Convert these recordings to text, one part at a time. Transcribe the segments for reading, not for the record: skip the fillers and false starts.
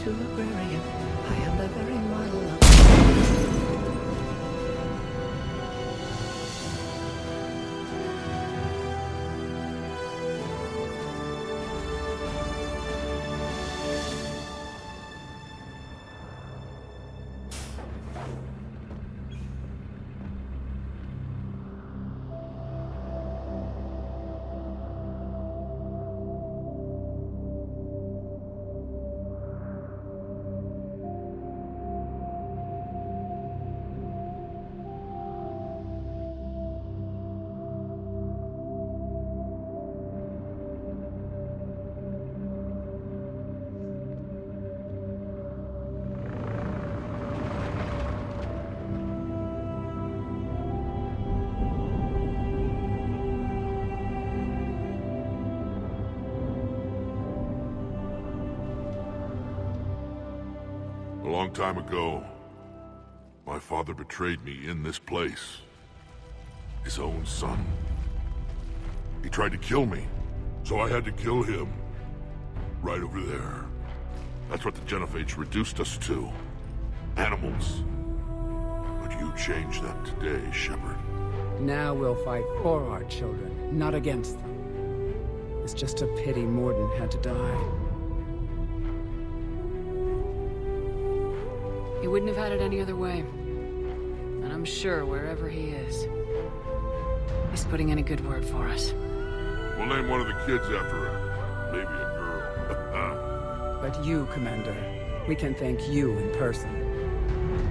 to agrarian. I am the very model of... A long time ago, my father betrayed me in this place. His own son. He tried to kill me, so I had to kill him. Right over there. That's what the Genophage reduced us to. Animals. But you changed that today, Shepard. Now we'll fight for our children, not against them. It's just a pity Morden had to die. He wouldn't have had it any other way. And I'm sure wherever he is, he's putting in a good word for us. We'll name one of the kids after her. Maybe a girl. But you, Commander, we can thank you in person.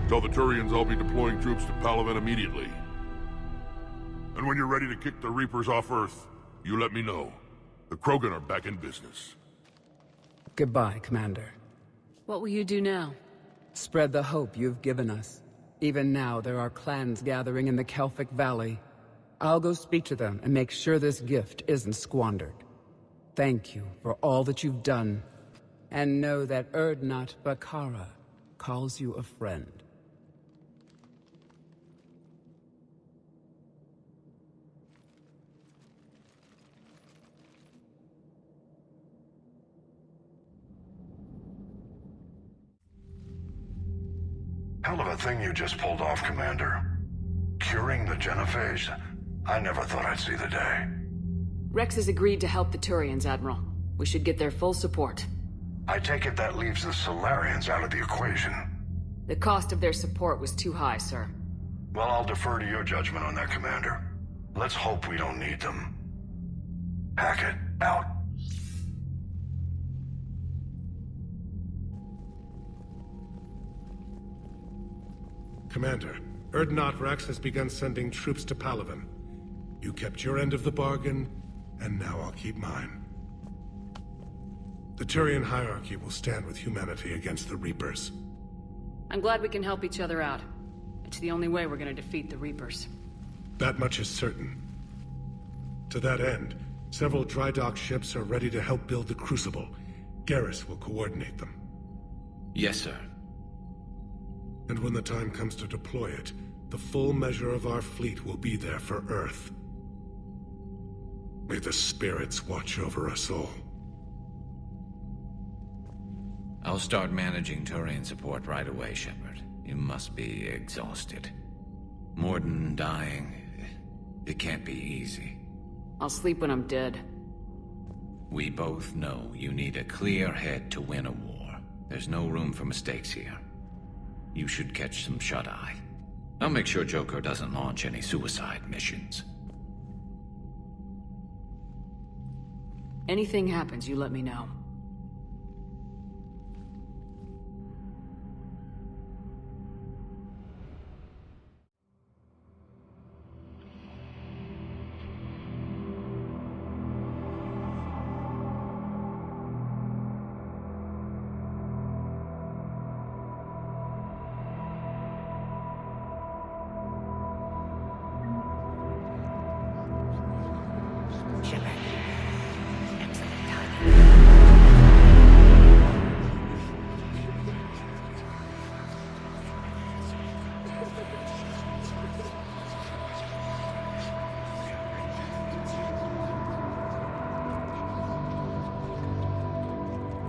Tell the Turians I'll be deploying troops to Palaven immediately. And when you're ready to kick the Reapers off Earth, you let me know. The Krogan are back in business. Goodbye, Commander. What will you do now? Spread the hope you've given us. Even now, there are clans gathering in the Kelphic Valley. I'll go speak to them and make sure this gift isn't squandered. Thank you for all that you've done. And know that Erdnot Bakara calls you a friend. Hell of a thing you just pulled off, Commander. Curing the Genophage? I never thought I'd see the day. Rex has agreed to help the Turians, Admiral. We should get their full support. I take it that leaves the Solarians out of the equation. The cost of their support was too high, sir. Well, I'll defer to your judgment on that, Commander. Let's hope we don't need them. Hackett, out. Commander, Erdnot Rex has begun sending troops to Palaven. You kept your end of the bargain, and now I'll keep mine. The Turian hierarchy will stand with humanity against the Reapers. I'm glad we can help each other out. It's the only way we're gonna defeat the Reapers. That much is certain. To that end, several dry dock ships are ready to help build the Crucible. Garrus will coordinate them. Yes, sir. And when the time comes to deploy it, the full measure of our fleet will be there for Earth. May the spirits watch over us all. I'll start managing Turian support right away, Shepard. You must be exhausted. Morden dying, it can't be easy. I'll sleep when I'm dead. We both know you need a clear head to win a war. There's no room for mistakes here. You should catch some shut-eye. I'll make sure Joker doesn't launch any suicide missions. Anything happens, you let me know.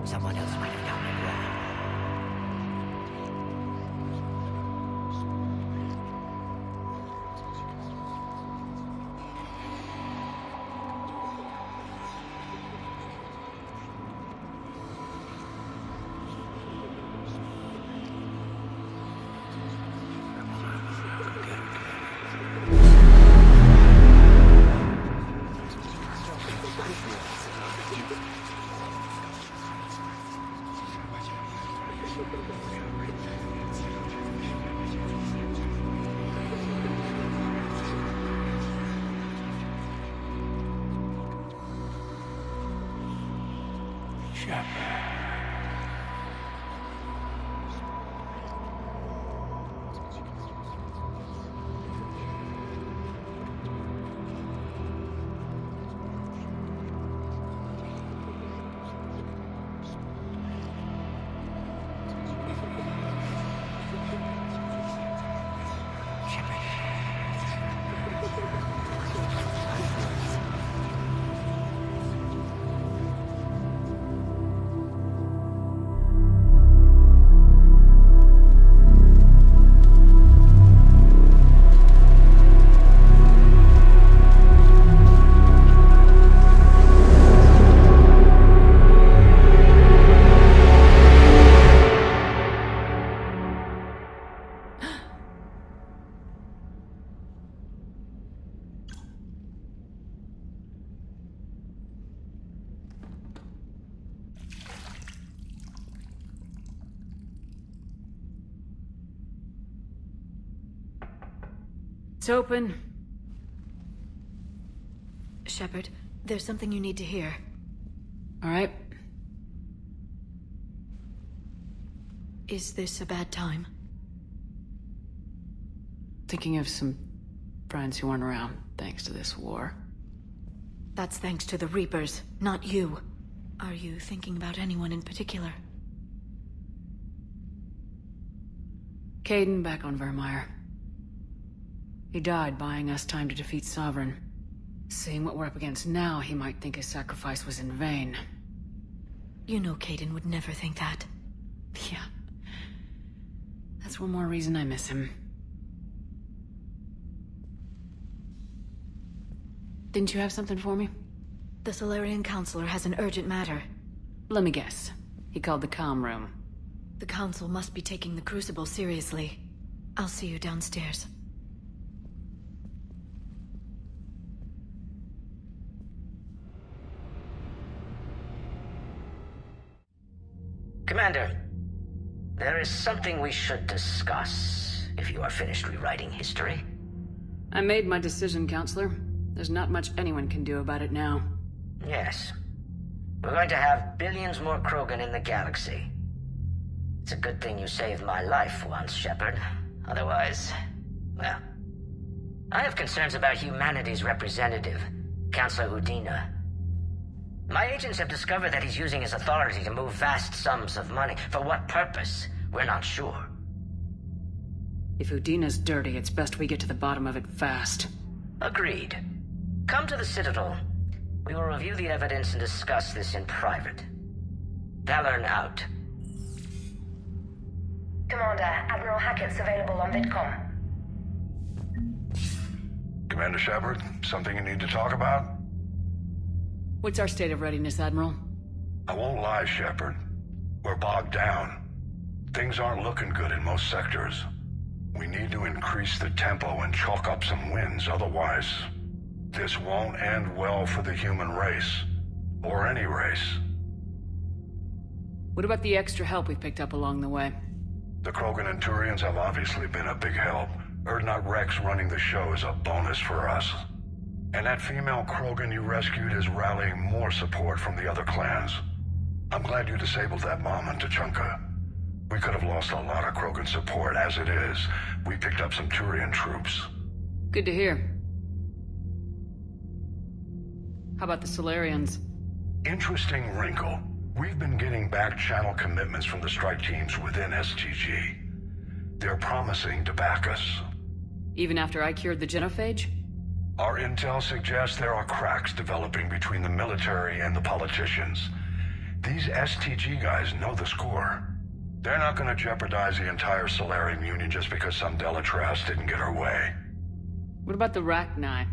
Someone else might have gotten it wrong. It's open. Shepard, there's something you need to hear. All right. Is this a bad time? Thinking of some friends who aren't around thanks to this war. That's thanks to the Reapers, not you. Are you thinking about anyone in particular? Caden back on Vermeer. He died buying us time to defeat Sovereign. Seeing what we're up against now, he might think his sacrifice was in vain. You know Caden would never think that. Yeah. That's one more reason I miss him. Didn't you have something for me? The Solarian Counselor has an urgent matter. Let me guess. He called the comm room. The Council must be taking the Crucible seriously. I'll see you downstairs. Commander, there is something we should discuss, if you are finished rewriting history. I made my decision, Counselor. There's not much anyone can do about it now. Yes. We're going to have billions more Krogan in the galaxy. It's a good thing you saved my life once, Shepard. Otherwise, well... I have concerns about humanity's representative, Counselor Udina. My agents have discovered that he's using his authority to move vast sums of money. For what purpose? We're not sure. If Udina's dirty, it's best we get to the bottom of it fast. Agreed. Come to the Citadel. We will review the evidence and discuss this in private. Valorn out. Commander, Admiral Hackett's available on VidCom. Commander Shepard, something you need to talk about? What's our state of readiness, Admiral? I won't lie, Shepard. We're bogged down. Things aren't looking good in most sectors. We need to increase the tempo and chalk up some wins, otherwise... this won't end well for the human race. Or any race. What about the extra help we picked up along the way? The Krogan and Turians have obviously been a big help. Urdnot Rex running the show is a bonus for us. And that female Krogan you rescued is rallying more support from the other clans. I'm glad you disabled that bomb on Tuchanka. We could have lost a lot of Krogan support as it is. We picked up some Turian troops. Good to hear. How about the Solarians? Interesting wrinkle. We've been getting back-channel commitments from the strike teams within STG. They're promising to back us. Even after I cured the genophage? Our intel suggests there are cracks developing between the military and the politicians. These STG guys know the score. They're not going to jeopardize the entire Solarian Union just because some Delatras didn't get her way. What about the Rachni?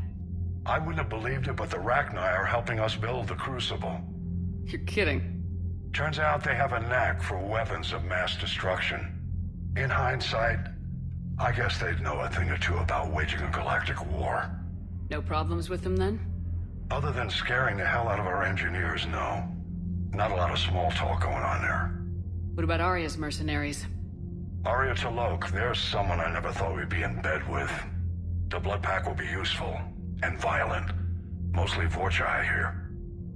I wouldn't have believed it, but the Rachni are helping us build the Crucible. You're kidding. Turns out they have a knack for weapons of mass destruction. In hindsight, I guess they'd know a thing or two about waging a galactic war. No problems with them then? Other than scaring the hell out of our engineers, no. Not a lot of small talk going on there. What about Arya's mercenaries? Arya T'Loak, there's someone I never thought we'd be in bed with. The Blood Pack will be useful, and violent. Mostly Vorcha, I hear.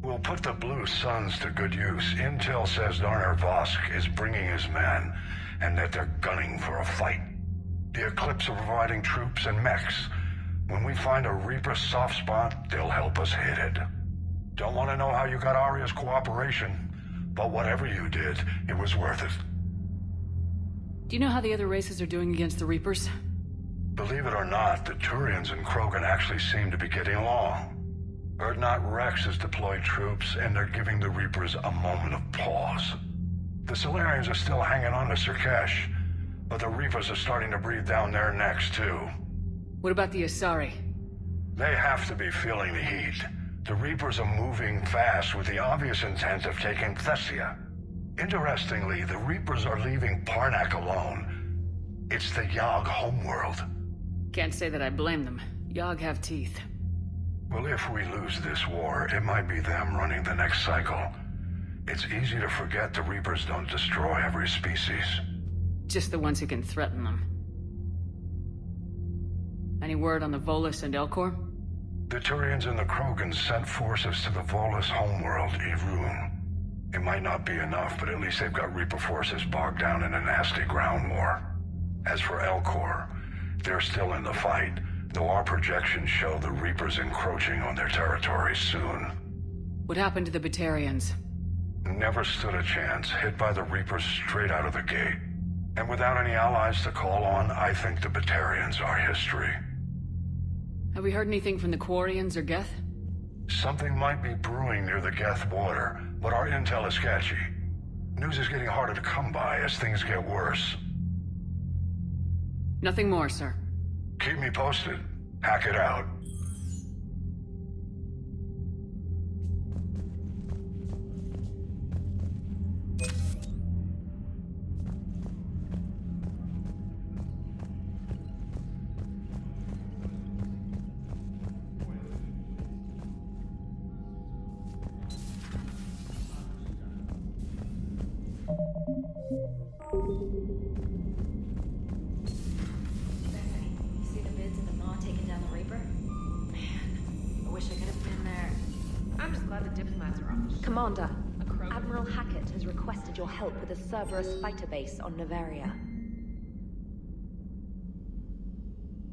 We'll put the Blue Suns to good use. Intel says Darner Vosk is bringing his men, and that they're gunning for a fight. The Eclipse are providing troops and mechs. When we find a Reaper soft spot, they'll help us hit it. Don't want to know how you got Arya's cooperation, but whatever you did, it was worth it. Do you know how the other races are doing against the Reapers? Believe it or not, the Turians and Krogan actually seem to be getting along. Urdnot Rex has deployed troops, and they're giving the Reapers a moment of pause. The Solarians are still hanging on to Sirkesh, but the Reapers are starting to breathe down their necks, too. What about the Asari? They have to be feeling the heat. The Reapers are moving fast with the obvious intent of taking Thessia. Interestingly, the Reapers are leaving Parnak alone. It's the Yogg homeworld. Can't say that I blame them. Yogg have teeth. Well, if we lose this war, it might be them running the next cycle. It's easy to forget the Reapers don't destroy every species. Just the ones who can threaten them. Any word on the Volus and Elcor? The Turians and the Krogan sent forces to the Volus homeworld, Irun. It might not be enough, but at least they've got Reaper forces bogged down in a nasty ground war. As for Elcor, they're still in the fight, though our projections show the Reapers encroaching on their territory soon. What happened to the Batarians? Never stood a chance, hit by the Reapers straight out of the gate. And without any allies to call on, I think the Batarians are history. Have we heard anything from the Quarians or Geth? Something might be brewing near the Geth border, but our intel is sketchy. News is getting harder to come by as things get worse. Nothing more, sir. Keep me posted. Hack it out. See the bids in the Maw taking down the Reaper? Man, I wish I could have been there. I'm just glad the diplomats are off. Commander, Admiral Hackett has requested your help with a Cerberus fighter base on Novaria.